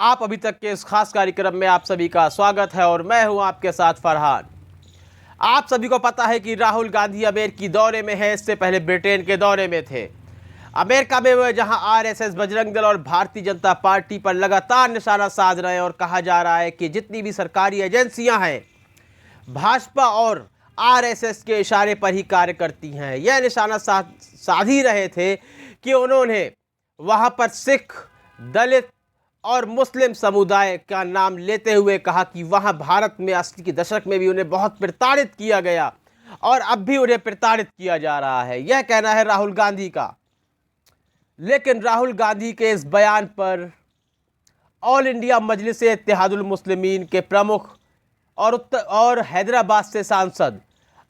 आप अभी तक के इस खास कार्यक्रम में आप सभी का स्वागत है और मैं हूं आपके साथ फरहान। आप सभी को पता है कि राहुल गांधी अमेरिकी दौरे में है, इससे पहले ब्रिटेन के दौरे में थे। अमेरिका में वह जहां आरएसएस, बजरंग दल और भारतीय जनता पार्टी पर लगातार निशाना साध रहे हैं और कहा जा रहा है कि जितनी भी सरकारी एजेंसियां हैं भाजपा और आरएसएस के इशारे पर ही कार्य करती हैं। यह निशाना साध ही रहे थे कि उन्होंने वहां पर सिख, दलित और मुस्लिम समुदाय का नाम लेते हुए कहा कि वहां भारत में 80 के दशक में भी उन्हें बहुत प्रताड़ित किया गया और अब भी उन्हें प्रताड़ित किया जा रहा है। यह कहना है राहुल गांधी का। लेकिन राहुल गांधी के इस बयान पर ऑल इंडिया मजलिस-ए-इत्तेहादुल मुस्लिमीन के प्रमुख और हैदराबाद से सांसद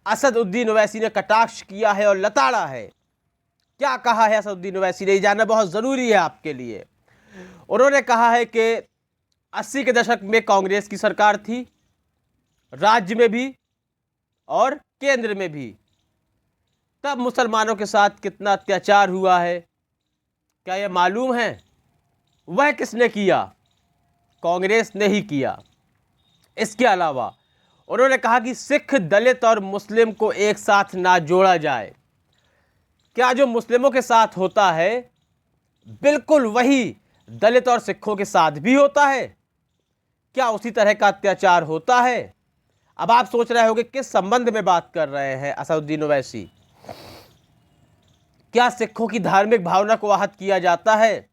असदुद्दीन ओवैसी ने कटाक्ष किया है और लताड़ा है। क्या कहा है असदुद्दीन ओवैसी ने, जानना बहुत ज़रूरी है आपके लिए। उन्होंने कहा है कि 80 के दशक में कांग्रेस की सरकार थी, राज्य में भी और केंद्र में भी। तब मुसलमानों के साथ कितना अत्याचार हुआ है, क्या यह मालूम है? वह किसने किया? कांग्रेस ने ही किया। इसके अलावा उन्होंने कहा कि सिख, दलित और मुस्लिम को एक साथ ना जोड़ा जाए। क्या जो मुस्लिमों के साथ होता है बिल्कुल वही दलित और सिखों के साथ भी होता है? क्या उसी तरह का अत्याचार होता है? अब आप सोच रहे होंगे किस संबंध में बात कर रहे हैं असदुद्दीन ओवैसी। क्या सिखों की धार्मिक भावना को आहत किया जाता है?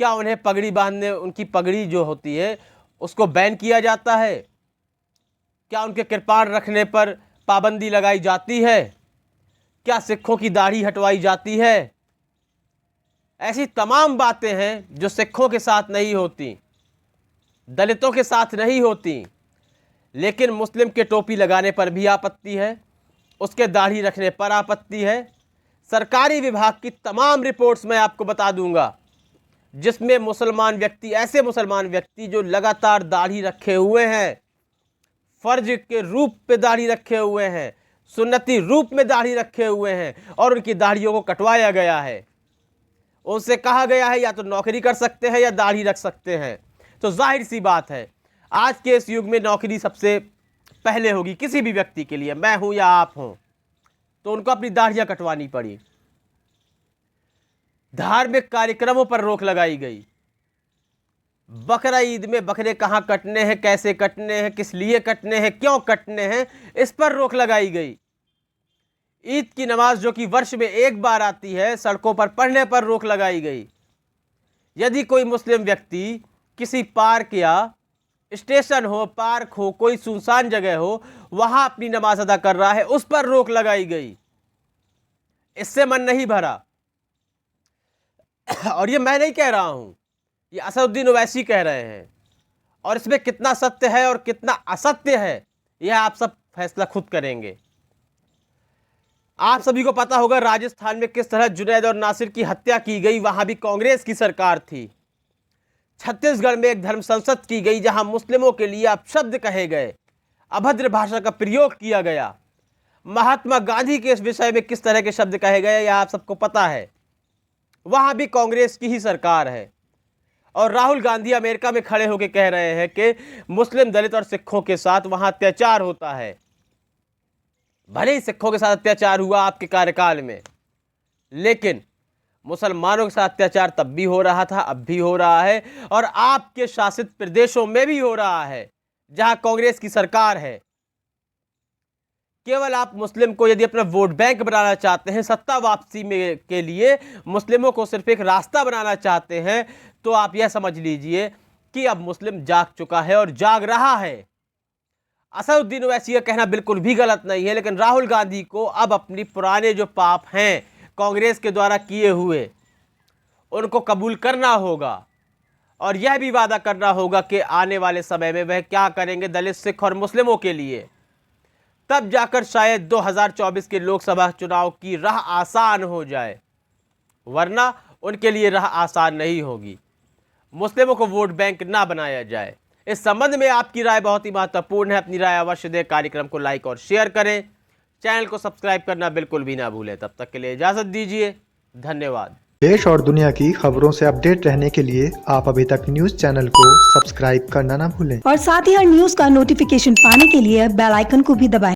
क्या उन्हें पगड़ी बांधने, उनकी पगड़ी जो होती है उसको बैन किया जाता है? क्या उनके कृपाण रखने पर पाबंदी लगाई जाती है? क्या सिखों की दाढ़ी हटवाई जाती है? ऐसी तमाम बातें हैं जो सिखों के साथ नहीं होती, दलितों के साथ नहीं होती। लेकिन मुस्लिम के टोपी लगाने पर भी आपत्ति है, उसके दाढ़ी रखने पर आपत्ति है। सरकारी विभाग की तमाम रिपोर्ट्स मैं आपको बता दूंगा जिसमें मुसलमान व्यक्ति, ऐसे मुसलमान व्यक्ति जो लगातार दाढ़ी रखे हुए हैं, फर्ज के रूप पे दाढ़ी रखे हुए हैं, सुन्नती रूप में दाढ़ी रखे हुए हैं और उनकी दाढ़ियों को कटवाया गया है। उनसे कहा गया है या तो नौकरी कर सकते हैं या दाढ़ी रख सकते हैं। तो जाहिर सी बात है आज के इस युग में नौकरी सबसे पहले होगी किसी भी व्यक्ति के लिए, मैं हूं या आप हों, तो उनको अपनी दाढ़ियां कटवानी पड़ी। धार्मिक कार्यक्रमों पर रोक लगाई गई। बकरा ईद में बकरे कहां कटने हैं, कैसे कटने हैं, किस लिए कटने हैं, क्यों कटने हैं, इस पर रोक लगाई गई। ईद की नमाज जो कि वर्ष में एक बार आती है, सड़कों पर पढ़ने पर रोक लगाई गई। यदि कोई मुस्लिम व्यक्ति किसी पार्क या स्टेशन हो, पार्क हो, कोई सुनसान जगह हो, वहां अपनी नमाज अदा कर रहा है, उस पर रोक लगाई गई। इससे मन नहीं भरा। और ये मैं नहीं कह रहा हूं, ये असदुद्दीन ओवैसी कह रहे हैं। और इसमें कितना सत्य है और कितना असत्य है यह आप सब फैसला खुद करेंगे। आप सभी को पता होगा राजस्थान में किस तरह जुनैद और नासिर की हत्या की गई, वहां भी कांग्रेस की सरकार थी। छत्तीसगढ़ में एक धर्म संसद की गई जहां मुस्लिमों के लिए अपशब्द कहे गए, अभद्र भाषा का प्रयोग किया गया। महात्मा गांधी के इस विषय में किस तरह के शब्द कहे गए यह आप सबको पता है। वहां भी कांग्रेस की ही सरकार है और राहुल गांधी अमेरिका में खड़े होकर कह रहे हैं कि मुस्लिम, दलित और सिखों के साथ वहां अत्याचार होता है। भले ही सिखों के साथ अत्याचार हुआ आपके कार्यकाल में, लेकिन मुसलमानों के साथ अत्याचार तब भी हो रहा था, अब भी हो रहा है और आपके शासित प्रदेशों में भी हो रहा है जहां कांग्रेस की सरकार है। केवल आप मुस्लिम को यदि अपना वोट बैंक बनाना चाहते हैं, सत्ता वापसी में के लिए मुस्लिमों को सिर्फ एक रास्ता बनाना चाहते हैं, तो आप यह समझ लीजिए कि अब मुस्लिम जाग चुका है और जाग रहा है। असदुद्दीन ओवैसी का कहना बिल्कुल भी गलत नहीं है, लेकिन राहुल गांधी को अब अपनी पुराने जो पाप हैं कांग्रेस के द्वारा किए हुए, उनको कबूल करना होगा और यह भी वादा करना होगा कि आने वाले समय में वह क्या करेंगे दलित, सिख और मुस्लिमों के लिए। तब जाकर शायद 2024 के लोकसभा चुनाव की राह आसान हो जाए, वरना उनके लिए राह आसान नहीं होगी। मुस्लिमों को वोट बैंक ना बनाया जाए। इस संबंध में आपकी राय बहुत ही महत्वपूर्ण है। अपनी राय अवश्य दें। कार्यक्रम को लाइक और शेयर करें। चैनल को सब्सक्राइब करना बिल्कुल भी ना भूलें। तब तक के लिए इजाज़त दीजिए। धन्यवाद। देश और दुनिया की खबरों से अपडेट रहने के लिए आप अभी तक न्यूज चैनल को सब्सक्राइब करना ना भूलें और साथ ही हर न्यूज का नोटिफिकेशन पाने के लिए बेल आइकन को भी दबाएं।